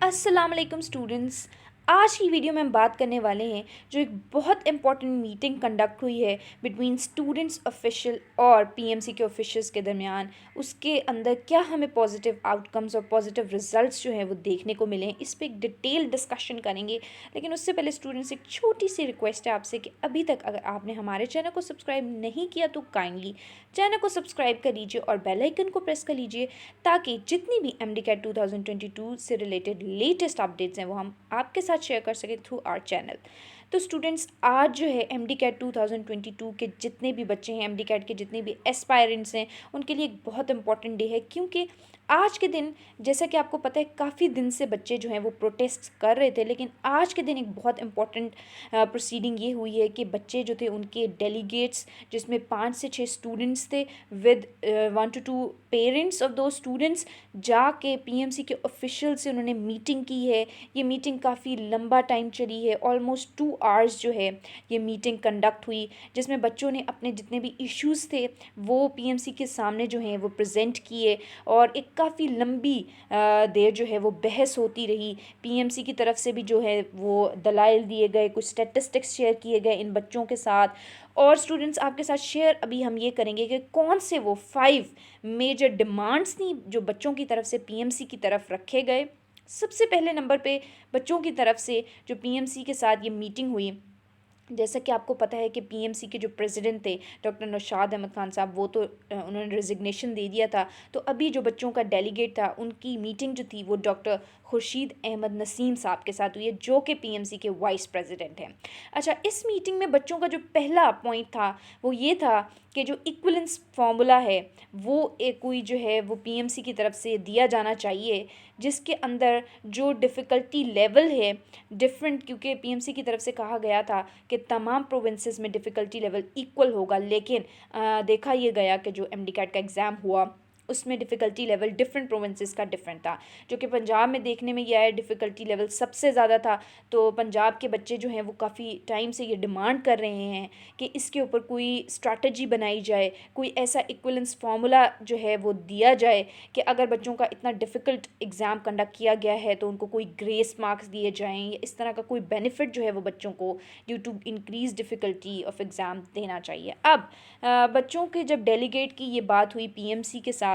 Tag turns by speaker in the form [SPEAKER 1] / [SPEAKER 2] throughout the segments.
[SPEAKER 1] अस्सलाम वालेकुम स्टूडेंट्स। आज की वीडियो में हम बात करने वाले हैं जो एक बहुत इंपॉर्टेंट मीटिंग कंडक्ट हुई है बिटवीन स्टूडेंट्स ऑफिशियल और पीएमसी के ऑफिशियल्स के दरमियान। उसके अंदर क्या हमें पॉजिटिव आउटकम्स और पॉजिटिव रिजल्ट्स जो हैं वो देखने को मिले हैं, इस पर एक डिटेल डिस्कशन करेंगे। लेकिन उससे पहले स्टूडेंट्स, एक छोटी सी रिक्वेस्ट है आपसे कि अभी तक अगर आपने हमारे चैनल को सब्सक्राइब नहीं किया तो काइंडली चैनल को सब्सक्राइब कर लीजिए और बेल आइकन को प्रेस कर लीजिए, ताकि जितनी भी MD CAT 2022 से रिलेटेड लेटेस्ट अपडेट्स हैं वो हम आपके साथ शेयर कर सकें थ्रू आवर चैनल। तो स्टूडेंट्स, आज जो है MD CAT 2022 के जितने भी बच्चे हैं, MD CAT के जितने भी एस्पायरेंट्स हैं, उनके लिए एक बहुत इंपॉर्टेंट डे है। क्योंकि आज के दिन, जैसा कि आपको पता है, काफ़ी दिन से बच्चे जो हैं वो प्रोटेस्ट कर रहे थे, लेकिन आज के दिन एक बहुत इंपॉर्टेंट प्रोसीडिंग ये हुई है कि बच्चे जो थे उनके डेलीगेट्स, जिसमें 5 से 6 स्टूडेंट्स थे विद 1 to 2 पेरेंट्स ऑफ दो स्टूडेंट्स, जाके पीएमसी के ऑफिशियल से उन्होंने मीटिंग की है। ये मीटिंग काफ़ी लंबा टाइम चली है, ऑलमोस्ट 2 आवर्स जो है ये मीटिंग कंडक्ट हुई, जिसमें बच्चों ने अपने जितने भी इश्यूज़ थे वो पीएमसी के सामने जो हैं वो प्रेजेंट किए। और एक काफ़ी लंबी देर जो है वो बहस होती रही। पीएमसी की तरफ से भी जो है वो दलाइल दिए गए, कुछ स्टैटिस्टिक्स शेयर किए गए इन बच्चों के साथ। और स्टूडेंट्स, आपके साथ शेयर अभी हम ये करेंगे कि कौन से वो 5 मेजर डिमांड्स थी जो बच्चों की तरफ से पीएमसी की तरफ रखे गए। सबसे पहले नंबर पे बच्चों की तरफ से जो पीएमसी के साथ ये मीटिंग हुई, जैसा कि आपको पता है कि पीएमसी के जो प्रेसिडेंट थे डॉक्टर नौशाद अहमद खान साहब, वो तो उन्होंने रिजिग्नेशन दे दिया था। तो अभी जो बच्चों का डेलीगेट था, उनकी मीटिंग जो थी वो डॉक्टर खुर्शीद अहमद नसीम साहब के साथ हुई है, जो कि पीएमसी के वाइस प्रेसिडेंट हैं। अच्छा, इस मीटिंग में बच्चों का जो पहला पॉइंट था वो ये था कि जो इक्विलेंस फार्मूला है वो एक कोई जो है वो पीएमसी की तरफ से दिया जाना चाहिए, जिसके अंदर जो डिफ़िकल्टी लेवल है डिफरेंट, क्योंकि पीएमसी की तरफ से कहा गया था कि तमाम प्रोविंसेस में डिफ़िकल्टी लेवल इक्वल होगा, लेकिन देखा ये गया कि जो MD CAT का एग्ज़ाम हुआ उसमें डिफ़िकल्टी लेवल डिफरेंट प्रोविंसेस का डिफरेंट था। जो कि पंजाब में देखने में यह है डिफ़िकल्टी लेवल सबसे ज़्यादा था। तो पंजाब के बच्चे जो हैं वो काफ़ी टाइम से ये डिमांड कर रहे हैं कि इसके ऊपर कोई स्ट्रैटेजी बनाई जाए, कोई ऐसा इक्विलेंस फार्मूला जो है वो दिया जाए कि अगर बच्चों का इतना डिफ़िकल्ट एग्ज़ाम कंडक्ट किया गया है तो उनको कोई ग्रेस मार्क्स दिए जाएँ, या इस तरह का कोई बेनिफिट जो है वो बच्चों को due to increase difficulty of exam देना चाहिए। अब बच्चों के जब डेलीगेट की ये बात हुई पीएमसी के साथ,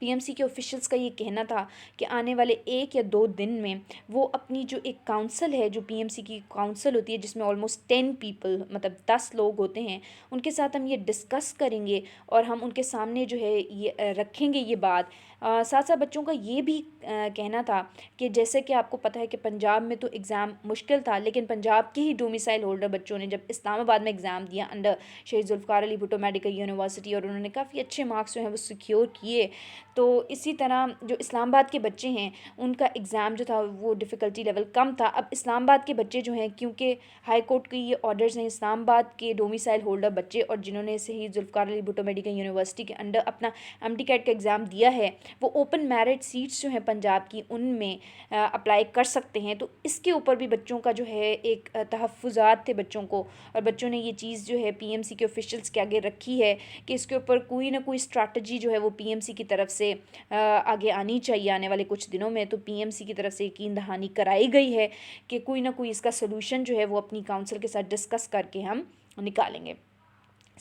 [SPEAKER 1] पीएमसी के ऑफिशियल्स का ये कहना था कि आने वाले 1 या 2 दिन में वो अपनी जो एक काउंसिल है, जो पीएमसी की काउंसिल होती है जिसमें ऑलमोस्ट 10 पीपल, मतलब 10 लोग होते हैं, उनके साथ हम ये डिस्कस करेंगे और हम उनके सामने जो है ये रखेंगे ये बात। साथ साथ बच्चों का ये भी कहना था कि जैसे कि आपको पता है कि पंजाब में तो एग्ज़ाम मुश्किल था, लेकिन पंजाब के ही डोमिसाइल होल्डर बच्चों ने जब इस्लामाबाद में एग्ज़ाम दिया अंडर शहीद जुल्फ़िकार अली भुट्टो मेडिकल यूनिवर्सिटी, और उन्होंने काफ़ी अच्छे मार्क्स जो हैं वो सिक्योर किए। तो इसी तरह जो इस्लामाबाद के बच्चे हैं उनका एग्ज़ाम जो था वो डिफ़िकल्टी लेवल कम था। अब इस्लामाबाद के बच्चे जो हैं, क्योंकि हाई कोर्ट के ये ऑर्डर्स हैं, इस्लामाबाद के डोमिसाइल होल्डर बच्चे और जिन्होंने शहीद जुल्फ़िकार अली भुट्टो मेडिकल यूनिवर्सिटी के अंडर अपना MD CAT का एग्ज़ाम दिया है, वो ओपन मेरिट सीट्स जो हैं पंजाब की उनमें अप्लाई कर सकते हैं। तो इसके ऊपर भी बच्चों का जो है एक तहफ़्फ़ुज़ात थे बच्चों को, और बच्चों ने ये चीज़ जो है पीएमसी के ऑफिशियल्स के आगे रखी है कि इसके ऊपर कोई ना कोई स्ट्रैटेजी जो है वो पीएमसी की तरफ से आगे आनी चाहिए आने वाले कुछ दिनों में। तो पीएमसी की तरफ से यकीन दहानी कराई गई है कि कोई ना कोई इसका सोल्यूशन जो है वो अपनी काउंसिल के साथ डिस्कस करके हम निकालेंगे।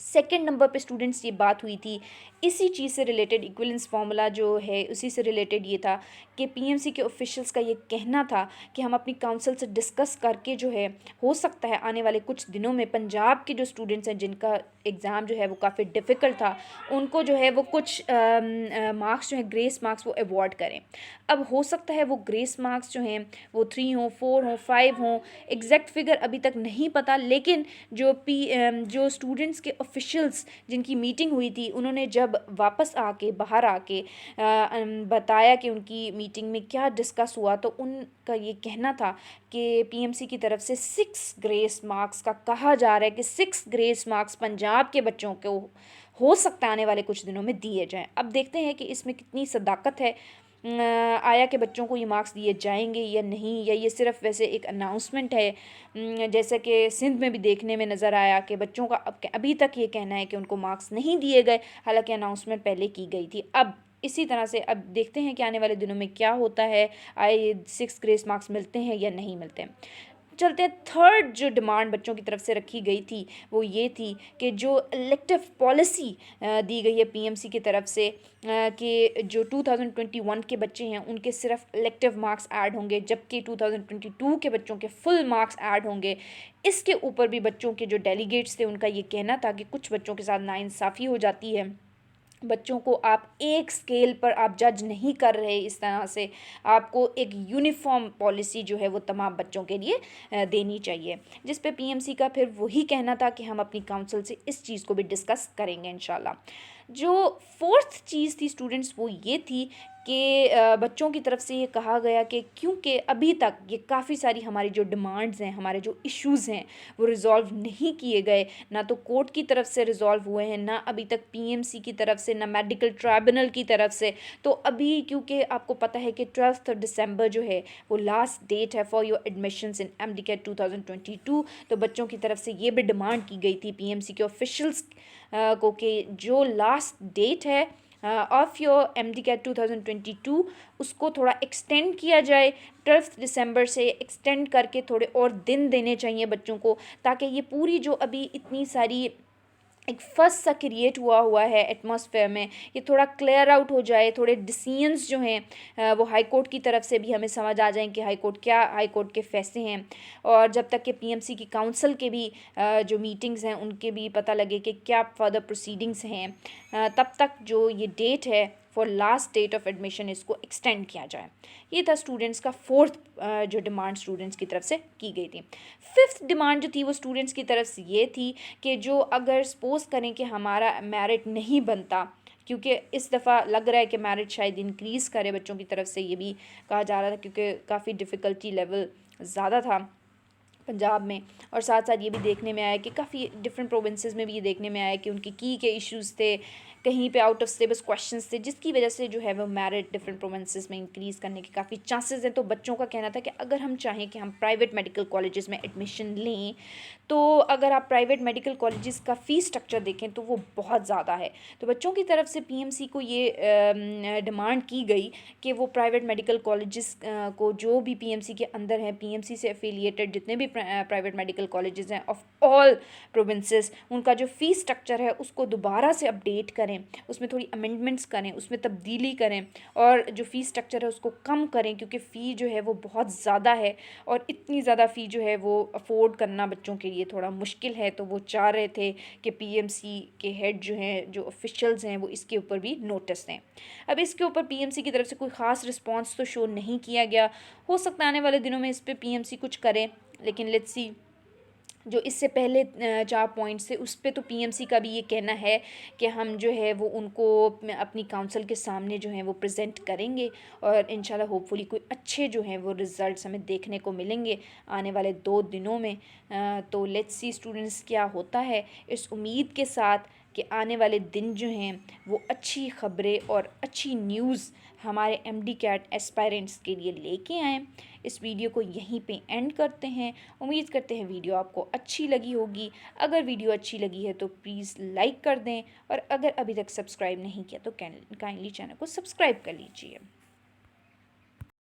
[SPEAKER 1] सेकेंड नंबर पे स्टूडेंट्स ये बात हुई थी इसी चीज़ से रिलेटेड, इक्विलेंस फार्मूला जो है उसी से रिलेटेड ये था कि पीएमसी के ऑफिशियल्स का ये कहना था कि हम अपनी काउंसिल से डिस्कस करके जो है, हो सकता है आने वाले कुछ दिनों में पंजाब के जो स्टूडेंट्स हैं जिनका एग्ज़ाम जो है वो काफ़ी डिफ़िकल्ट था, उनको जो है वो कुछ मार्क्स जो है ग्रेस मार्क्स वो अवॉर्ड करें। अब हो सकता है वो ग्रेस मार्क्स जो हैं वो 3 हों, 4 हों, 5 हों, एग्जैक्ट फिगर अभी तक नहीं पता, लेकिन जो स्टूडेंट्स के ऑफिशियल्स जिनकी मीटिंग हुई थी, उन्होंने जब वापस आके बाहर आके बताया कि उनकी मीटिंग में क्या डिस्कस हुआ, तो उनका ये कहना था कि पीएमसी की तरफ से 6 ग्रेस मार्क्स का कहा जा रहा है कि 6 ग्रेस मार्क्स पंजाब के बच्चों को हो सकता है आने वाले कुछ दिनों में दिए जाएं। अब देखते हैं कि इसमें कितनी सदाकत है, आया कि बच्चों को ये मार्क्स दिए जाएंगे या नहीं, या ये सिर्फ वैसे एक अनाउंसमेंट है। जैसे कि सिंध में भी देखने में नज़र आया कि बच्चों का अभी तक ये कहना है कि उनको मार्क्स नहीं दिए गए, हालांकि अनाउंसमेंट पहले की गई थी। अब इसी तरह से अब देखते हैं कि आने वाले दिनों में क्या होता है, आई 6 ग्रेस मार्क्स मिलते हैं या नहीं मिलते हैं। चलते हैं, थर्ड जो डिमांड बच्चों की तरफ से रखी गई थी वो ये थी कि जो इलेक्टिव पॉलिसी दी गई है पीएमसी की तरफ से कि जो 2021 के बच्चे हैं उनके सिर्फ इलेक्टिव मार्क्स ऐड होंगे, जबकि 2022 के बच्चों के फुल मार्क्स ऐड होंगे। इसके ऊपर भी बच्चों के जो डेलीगेट्स थे उनका ये कहना था कि कुछ बच्चों के साथ नाइंसाफ़ी हो जाती है, बच्चों को आप एक स्केल पर आप जज नहीं कर रहे, इस तरह से आपको एक यूनिफॉर्म पॉलिसी जो है वो तमाम बच्चों के लिए देनी चाहिए, जिस पे पीएमसी का फिर वही कहना था कि हम अपनी काउंसिल से इस चीज़ को भी डिस्कस करेंगे इंशाल्लाह। जो फोर्थ चीज़ थी स्टूडेंट्स वो ये थी कि बच्चों की तरफ से ये कहा गया कि क्योंकि अभी तक ये काफ़ी सारी हमारी जो डिमांड्स हैं, हमारे जो इश्यूज़ हैं वो रिज़ॉल्व नहीं किए गए, ना तो कोर्ट की तरफ से रिज़ॉल्व हुए हैं, ना अभी तक पीएमसी की तरफ से, ना मेडिकल ट्राइब्यूनल की तरफ से। तो अभी क्योंकि आपको पता है कि 12 दिसंबर जो है वो लास्ट डेट है for your admissions in MDCAT 2022, तो बच्चों की तरफ से ये भी डिमांड की गई थी पीएमसी के ऑफिशियल्स को कि जो लास्ट डेट है ऑफ योर MDCAT 2022 उसको थोड़ा एक्सटेंड किया जाए, 12 दिसंबर से एक्सटेंड करके थोड़े और दिन देने चाहिए बच्चों को, ताकि ये पूरी जो अभी इतनी सारी एक फस सा क्रिएट हुआ है एटमॉस्फेयर में, ये थोड़ा क्लियर आउट हो जाए, थोड़े डिसीजंस जो हैं वो हाई कोर्ट की तरफ से भी हमें समझ आ जाए कि हाई कोर्ट के फैसले हैं, और जब तक कि पीएमसी की काउंसिल के भी जो मीटिंग्स हैं उनके भी पता लगे कि क्या फर्दर प्रोसीडिंग्स हैं, तब तक जो ये डेट है for last date of admission इसको एक्सटेंड किया जाए। ये था स्टूडेंट्स का फोर्थ जो डिमांड स्टूडेंट्स की तरफ से की गई थी। फिफ्थ डिमांड जो थी वो स्टूडेंट्स की तरफ से ये थी कि जो अगर सपोज करें कि हमारा मेरिट नहीं बनता, क्योंकि इस दफ़ा लग रहा है कि मेरिट शायद इंक्रीज़ करे बच्चों की तरफ से, ये भी कहा जा रहा था क्योंकि काफ़ी डिफ़िकल्टी लेवल ज़्यादा था पंजाब में, और साथ साथ ये भी देखने में आया कि काफ़ी डिफरेंट प्रोविंसेस में भी ये देखने में आया कि उनकी की के इश्यूज़ थे, कहीं पे आउट ऑफ सिलेबस क्वेश्चंस थे, जिसकी वजह से जो है वो मेरिट डिफरेंट प्रोविंसेस में इंक्रीज़ करने के काफ़ी चांसेस हैं। तो बच्चों का कहना था कि अगर हम चाहें कि हम प्राइवेट मेडिकल कॉलेजेस में एडमिशन लें, तो अगर आप प्राइवेट मेडिकल कॉलेजेस का फ़ीस स्ट्रक्चर देखें तो वो बहुत ज़्यादा है। तो बच्चों की तरफ से पीएमसी को ये डिमांड की गई कि वो प्राइवेट मेडिकल कॉलेजेस को जो भी पीएमसी के अंदर हैं, पीएमसी से एफिलिएटेड जितने भी प्राइवेट मेडिकल कॉलेजेस हैं ऑफ ऑल प्रोविंसेस, उनका जो फ़ीस स्ट्रक्चर है उसको दोबारा से अपडेट करें, उसमें थोड़ी अमेंडमेंट्स करें, उसमें तब्दीली करें, और जो फ़ीस स्ट्रक्चर है उसको कम करें, क्योंकि फ़ी जो है वो बहुत ज़्यादा है और इतनी ज़्यादा फ़ी जो है वो अफोर्ड करना बच्चों के लिए थोड़ा मुश्किल है। तो वो चाह रहे थे कि पीएमसी के हेड जो हैं, जो ऑफिशियल्स हैं, वो इसके ऊपर भी नोटिस दें। अब इसके ऊपर पीएमसी की तरफ से कोई ख़ास रिस्पॉन्स तो शो नहीं किया गया, हो सकता है आने वाले दिनों में इस पर पीएमसी कुछ करें, लेकिन लेट्स सी। जो इससे पहले 4 पॉइंट्स थे उस पे तो पीएमसी का भी ये कहना है कि हम जो है वो उनको अपनी काउंसिल के सामने जो है वो प्रेजेंट करेंगे, और इंशाल्लाह होपफुली कोई अच्छे जो हैं वो रिज़ल्ट्स हमें देखने को मिलेंगे आने वाले 2 दिनों में। तो लेट्स सी स्टूडेंट्स क्या होता है, इस उम्मीद के साथ कि आने वाले दिन जो हैं वो अच्छी ख़बरें और अच्छी न्यूज़ हमारे MDCAT एस्पायरेंट्स के लिए लेके आएँ। इस वीडियो को यहीं पे एंड करते हैं। उम्मीद करते हैं वीडियो आपको अच्छी लगी होगी। अगर वीडियो अच्छी लगी है तो प्लीज़ लाइक कर दें, और अगर अभी तक सब्सक्राइब नहीं किया तो काइंडली चैनल को सब्सक्राइब कर लीजिए।